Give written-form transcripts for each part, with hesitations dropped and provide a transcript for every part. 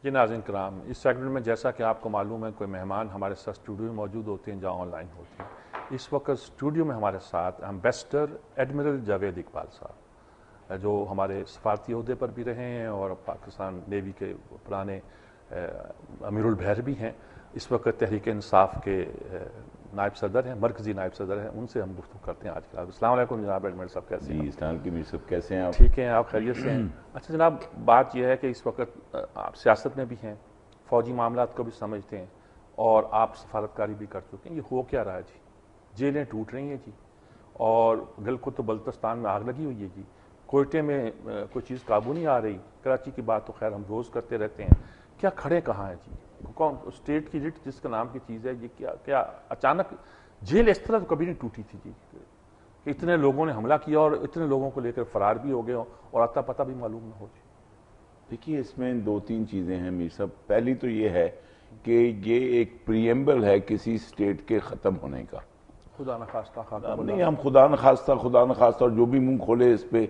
جی ناظرین کرام، اس سیگمنٹ میں جیسا کہ آپ کو معلوم ہے کوئی مہمان ہمارے ساتھ اسٹوڈیو میں موجود ہوتے ہیں جہاں آن لائن ہوتے ہیں۔ اس وقت اسٹوڈیو میں ہمارے ساتھ ایمبیسڈر ایڈمرل جاوید اقبال صاحب، جو ہمارے سفارتی عہدے پر بھی رہے ہیں اور پاکستان نیوی کے پرانے امیر البحر بھی ہیں۔ اس وقت تحریک انصاف کے نائب صدر ہیں، مرکزی نائب صدر ہیں، ان سے ہم گفتگو کرتے ہیں آج کل۔ السلام علیکم جناب ایڈمرل صاحب، کیسے ہیں؟ جی اسلام کی میر صاحب کیسے ہیں آپ؟ ٹھیک ہیں، آپ خیریت سے ہیں؟ اچھا جناب، بات یہ ہے کہ اس وقت آپ سیاست میں بھی ہیں، فوجی معاملات کو بھی سمجھتے ہیں اور آپ سفارتکاری بھی کر چکے ہیں۔ یہ ہو کیا رہا ہے جی؟ جیلیں ٹوٹ رہی ہیں جی، اور گلگت و بلتستان میں آگ لگی ہوئی ہے جی، کوئٹے میں کوئی چیز قابو نہیں آ رہی، کراچی کی بات تو خیر ہم روز کرتے رہتے ہیں۔ کیا کھڑے کہاں ہیں جی؟ کون اسٹیٹ کی رٹ جس کا نام کی چیز ہے، یہ کیا اچانک جیل اس طرح تو کبھی نہیں ٹوٹی تھی جی، کہ اتنے لوگوں نے حملہ کیا اور اتنے لوگوں کو لے کر فرار بھی ہو گئے ہوں اور اتا پتہ بھی معلوم نہ ہو جی؟ دیکھیے اس میں دو تین چیزیں ہیں میر صاحب۔ پہلی تو یہ ہے کہ یہ ایک پریمبل ہے کسی اسٹیٹ کے ختم ہونے کا۔ خدا نخواستہ خاکہ نہیں، ہم خدا نخواستہ اور جو بھی منہ کھولے اس پہ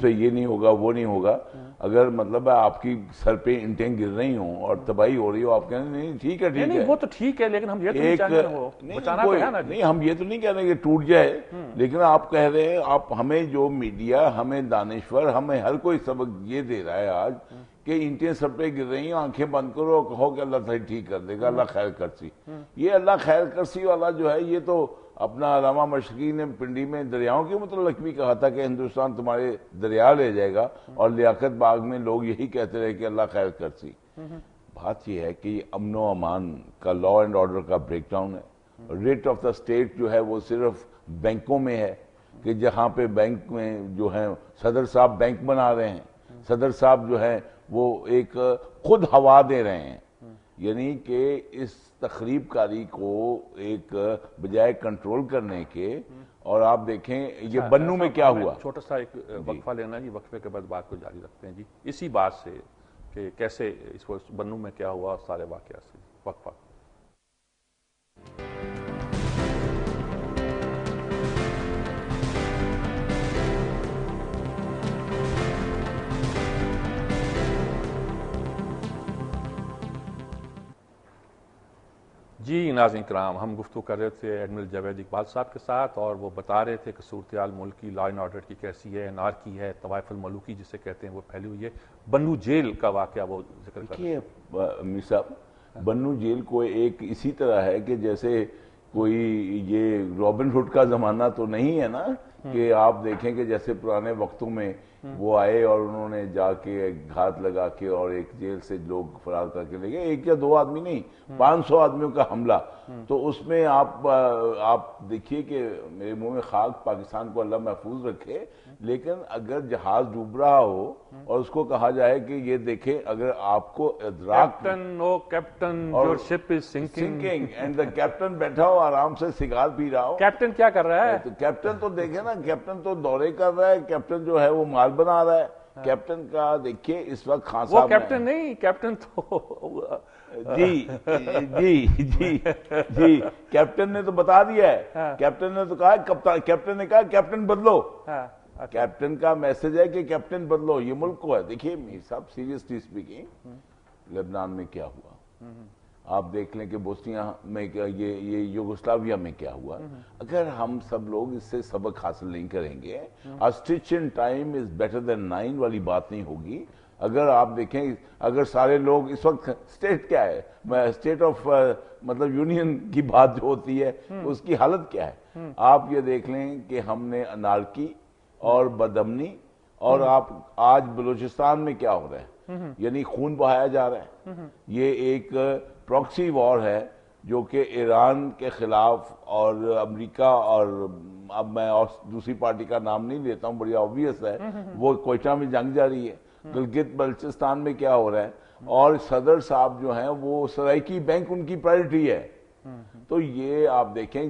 یہ نہیں ہوگا وہ نہیں ہوگا۔ اگر مطلب آپ کی سر پہ اینٹیں گر رہی ہوں اور تباہی ہو رہی ہو، آپ کہنے نہیں ٹھیک ہے نہیں وہ تو ٹھیک ہے، لیکن ہم یہ تو نہیں چاہتے ہیں وہ بچانا تو ہے نا جی۔ نہیں، ہم یہ تو نہیں کہہ رہے کہ ٹوٹ جائے، لیکن آپ کہہ رہے ہیں، آپ ہمیں جو میڈیا، ہمیں دانشور، ہمیں ہر کوئی سبق یہ دے رہا ہے آج کہ اینٹیں سب پہ گر رہی ہیں، آنکھیں بند کرو اور کہو کہ اللہ تعالیٰ ٹھیک کر دے گا، اللہ خیر کرسی۔ یہ اللہ خیر کرسی والا جو ہے، یہ تو اپنا علامہ مشرقی نے پنڈی میں دریاؤں کے متعلق بھی کہا تھا کہ ہندوستان تمہارے دریا لے جائے گا، اور لیاقت باغ میں لوگ یہی کہتے رہے کہ اللہ خیر کرسی۔ بات یہ ہے کہ یہ امن و امان کا، لا اینڈ آرڈر کا بریک ڈاؤن ہے۔ ریٹ آف دا اسٹیٹ جو ہے وہ صرف بینکوں میں ہے، کہ جہاں پہ بینک میں جو ہیں صدر صاحب بینک بنا رہے ہیں، صدر صاحب جو ہیں وہ ایک خود ہوا دے رہے ہیں، یعنی کہ اس تخریب کاری کو ایک بجائے کنٹرول کرنے کے۔ اور آپ دیکھیں یہ بنو میں کیا ہوا۔ چھوٹا سا ایک وقفہ لینا جی، وقفے کے بعد بات کو جاری رکھتے ہیں جی، اسی بات سے کہ کیسے اس وقت بنو میں کیا ہوا سارے واقعات سے۔ وقفہ۔ جی ناظرین کرام، ہم گفتگو کر رہے تھے ایڈمرل جاوید اقبال صاحب کے ساتھ، اور وہ بتا رہے تھے کہ صورتحال ملک کی لا اینڈ آرڈر کی کیسی ہے، انارکی ہے، طوائف الملوکی جسے کہتے ہیں وہ پھیلی ہوئی ہے۔ بنو جیل کا واقعہ وہ ذکر کر رہے دیکھیے امیر صاحب، بنو جیل کو ایک اسی طرح ہے کہ جیسے کوئی یہ رابن ہوڈ کا زمانہ تو نہیں ہے نا، کہ آپ دیکھیں کہ جیسے پرانے وقتوں میں وہ آئے اور انہوں نے جا کے گھات لگا کے اور ایک جیل سے لوگ فرار کر کے لے گئے، ایک یا دو آدمی نہیں، 500 آدمیوں کا حملہ۔ تو اس میں آپ دیکھیے کہ میرے منہ میں خاک، پاکستان کو اللہ محفوظ رکھے، لیکن اگر جہاز ڈوب رہا ہو اور اس کو کہا جائے کہ یہ دیکھیں، اگر آپ کو ادراک captain your ship is sinking and the captain بیٹھا ہو آرام سے سگار پی رہا ہو، کیپٹن کیا کر رہا ہے؟ تو کیپٹن تو دیکھیں نا، کیپٹن تو دورے کر رہا ہے، کیپٹن جو ہے وہ مال بنا رہا ہے۔ کیپٹن کا دیکھیے اس وقت خان صاحب، وہ کیپٹن نہیں، کیپٹن تو جی کیپٹن نے تو بتا دیا ہے، کیپٹن نے تو کہا، کیپٹن نے کہا کیپٹن بدلو۔ کیپٹن کا میسج ہے کہ کیپٹن بدلو، یہ ملک کو ہے۔ دیکھیے میر صاحب، سیریسلی اسپیکنگ، لبنان میں کیا ہوا آپ دیکھ لیں، کہ بوسنیا میں یہ یوگوسلاویا میں کیا ہوا۔ اگر ہم سب لوگ اس سے سبق حاصل نہیں کریں گے، a stitch in time is better than 9 والی بات نہیں ہوگی۔ اگر آپ دیکھیں، اگر سارے لوگ اس وقت، اسٹیٹ کیا ہے، اسٹیٹ آف مطلب یونین کی بات جو ہوتی ہے، اس کی حالت کیا ہے؟ آپ یہ دیکھ لیں کہ ہم نے انارکی اور بدامنی، اور آپ آج بلوچستان میں کیا ہو رہا ہے، یعنی خون بہایا جا رہا ہے۔ یہ ایک پراکسی وار ہے جو کہ ایران کے خلاف، اور امریکہ، اور اب میں اور دوسری پارٹی کا نام نہیں لیتا ہوں، بڑی آبویس ہے، وہ کوئٹہ میں جنگ جاری ہے۔ گلگت بلتستان میں کیا ہو رہا ہے، اور صدر صاحب جو ہیں وہ سرائکی بینک ان کی پرائرٹی ہے۔ تو یہ آپ دیکھیں،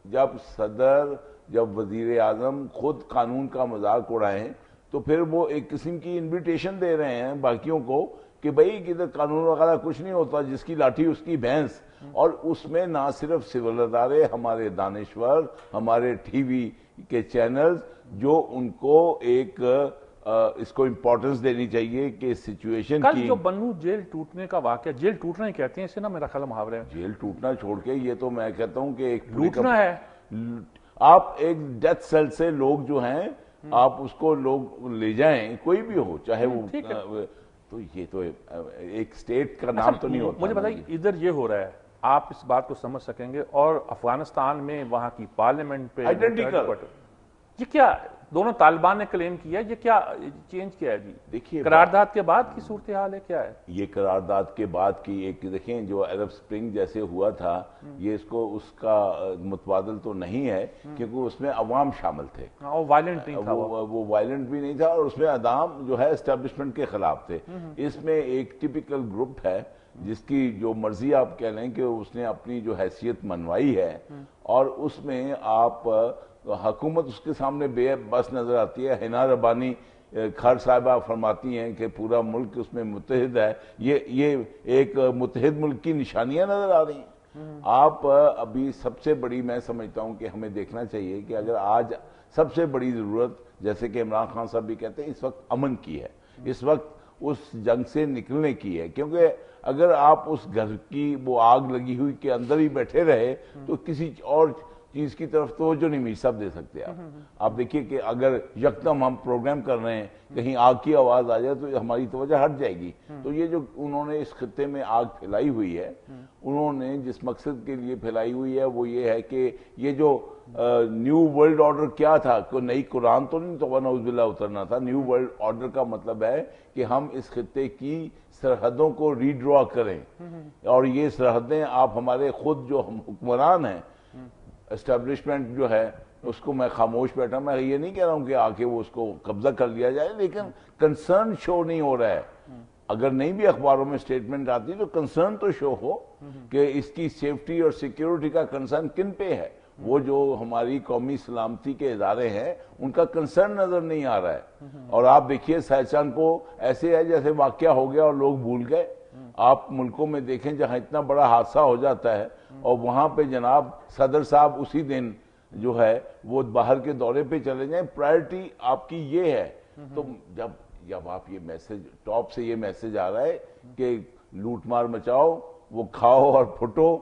جب صدر، جب وزیر اعظم خود قانون کا مذاق اڑائیں، تو پھر وہ ایک قسم کی انویٹیشن دے رہے ہیں باقیوں کو کہ بھئی کدھر قانون وغیرہ کچھ نہیں ہوتا، جس کی لاٹھی اس کی بھینس۔ اور اس میں نہ صرف سول ادارے، ہمارے دانشور، ہمارے ٹی وی کے چینلز جو ان کو ایک اس کو امپورٹنس دینی چاہیے کہ سچویشن کل جو بنو جیل ٹوٹنے کا واقعہ، جیل ٹوٹنا ہی کہتے ہیں اسے نا، میرا خیال محاورے ہے جیل ٹوٹنا چھوڑ کے یہ تو میں کہتا ہوں کہ ایک لوٹنا ہے. آپ ایک ڈیتھ سیل سے لوگ جو ہیں آپ اس کو لوگ لے جائیں، کوئی بھی ہو چاہے وہ، تو یہ تو ایک سٹیٹ کا نام تو نہیں ہوتا. مجھے بتائیے ادھر یہ ہو رہا ہے، آپ اس بات کو سمجھ سکیں گے، اور افغانستان میں وہاں کی پارلیمنٹ پہ یہ کیا دونوں طالبان نے کلیم کیا، یہ کیا چینج کیا ہے جی؟ دیکھیے قرارداد کے بعد کی صورتحال ہے، کیا ہے یہ قرارداد کے بعد کی ایک، دیکھیں جو عرب سپرنگ جیسے ہوا تھا، یہ اس کا متبادل تو نہیں ہے، کیونکہ اس میں عوام شامل تھے، وہ وائلنٹ نہیں تھا، وہ وائلنٹ بھی نہیں تھا، اور اس میں عوام جو ہے اسٹیبلشمنٹ کے خلاف تھے. اس میں ایک ٹیپیکل گروپ ہے جس کی جو مرضی آپ کہہ لیں کہ اس نے اپنی جو حیثیت منوائی ہے، اور اس میں آپ حکومت اس کے سامنے بے بس نظر آتی ہے. حنا ربانی خر صاحبہ فرماتی ہیں کہ پورا ملک اس میں متحد ہے. یہ ایک متحد ملک کی نشانیاں نظر آ رہی ہیں. آپ ابھی سب سے بڑی، میں سمجھتا ہوں کہ ہمیں دیکھنا چاہیے کہ اگر آج سب سے بڑی ضرورت، جیسے کہ عمران خان صاحب بھی کہتے ہیں، اس وقت امن کی ہے، اس وقت اس جنگ سے نکلنے کی ہے. کیونکہ اگر آپ اس گھر کی وہ آگ لگی ہوئی کے اندر ہی بیٹھے رہے تو کسی اور چیز کی طرف توجہ نہیں میر صاحب دے سکتے. آپ دیکھیے کہ اگر یکدم ہم پروگرام کر رہے ہیں، کہیں آگ کی آواز آ جائے تو ہماری توجہ ہٹ جائے گی. تو یہ جو انہوں نے اس خطے میں آگ پھیلائی ہوئی ہے، انہوں نے جس مقصد کے لیے پھیلائی ہوئی ہے وہ یہ ہے کہ یہ جو نیو ورلڈ آرڈر کیا تھا، کوئی نئی قرآن تو نہیں تو نعوذ باللہ اترنا تھا. نیو ورلڈ آرڈر کا مطلب ہے کہ ہم اس خطے کی سرحدوں کو ری ڈرا کریں، اور یہ سرحدیں آپ ہمارے خود جو حکمران ہیں، اسٹیبلشمنٹ جو ہے، اس کو میں خاموش بیٹھا، میں یہ نہیں کہہ رہا ہوں کہ آ کے وہ اس کو قبضہ کر لیا جائے، لیکن کنسرن شو نہیں ہو رہا ہے. اگر نہیں بھی اخباروں میں سٹیٹمنٹ آتی تو کنسرن تو شو ہو کہ اس کی سیفٹی اور سیکیورٹی کا کنسرن کن پہ ہے. وہ جو ہماری قومی سلامتی کے ادارے ہیں ان کا کنسرن نظر نہیں آ رہا ہے. اور آپ دیکھیے سہچان کو ایسے ہے جیسے واقعہ ہو گیا اور لوگ بھول گئے. آپ ملکوں میں دیکھیں جہاں اتنا بڑا حادثہ ہو جاتا ہے اور وہاں پہ جناب صدر صاحب اسی دن جو ہے وہ باہر کے دورے پہ چلے جائیں، پرائرٹی آپ کی یہ ہے. تو جب آپ یہ میسج ٹاپ سے یہ میسج آ رہا ہے کہ لوٹ مار مچاؤ، وہ کھاؤ اور پھٹو،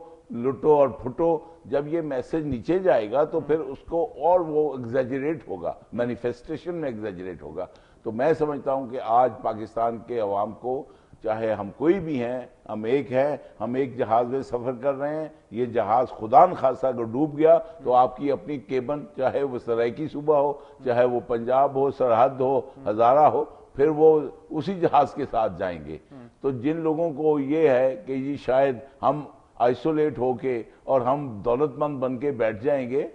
لٹو اور پھٹو، جب یہ میسج نیچے جائے گا تو پھر اس کو اور وہ ایگزیجریٹ ہوگا، مینیفیسٹیشن میں ایگزیجریٹ ہوگا. تو میں سمجھتا ہوں کہ آج پاکستان کے عوام کو، چاہے ہم کوئی بھی ہیں، ہم ایک ہیں، ہم ایک جہاز میں سفر کر رہے ہیں. یہ جہاز خدا نخواستہ اگر ڈوب گیا تو آپ کی اپنی کیبن، چاہے وہ سرائکی صوبہ ہو، چاہے وہ پنجاب ہو، سرحد ہو، ہزارہ ہو، پھر وہ اسی جہاز کے ساتھ جائیں گے. تو جن لوگوں کو یہ ہے کہ یہ شاید ہم آئسولیٹ ہو کے اور ہم دولت مند بن کے بیٹھ جائیں گے،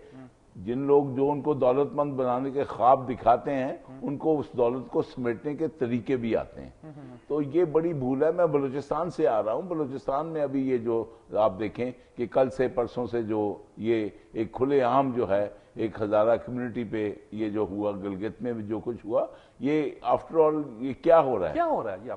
جن لوگ جو ان کو دولت مند بنانے کے خواب دکھاتے ہیں ان کو اس دولت کو سمیٹنے کے طریقے بھی آتے ہیں. تو یہ بڑی بھول ہے. میں بلوچستان سے آ رہا ہوں. بلوچستان میں ابھی یہ جو آپ دیکھیں کہ کل سے پرسوں سے جو یہ ایک کھلے عام جو ہے ایک ہزارہ کمیونٹی پہ یہ جو ہوا، گلگت میں جو کچھ ہوا، یہ آفٹر آل یہ کیا ہو رہا ہے؟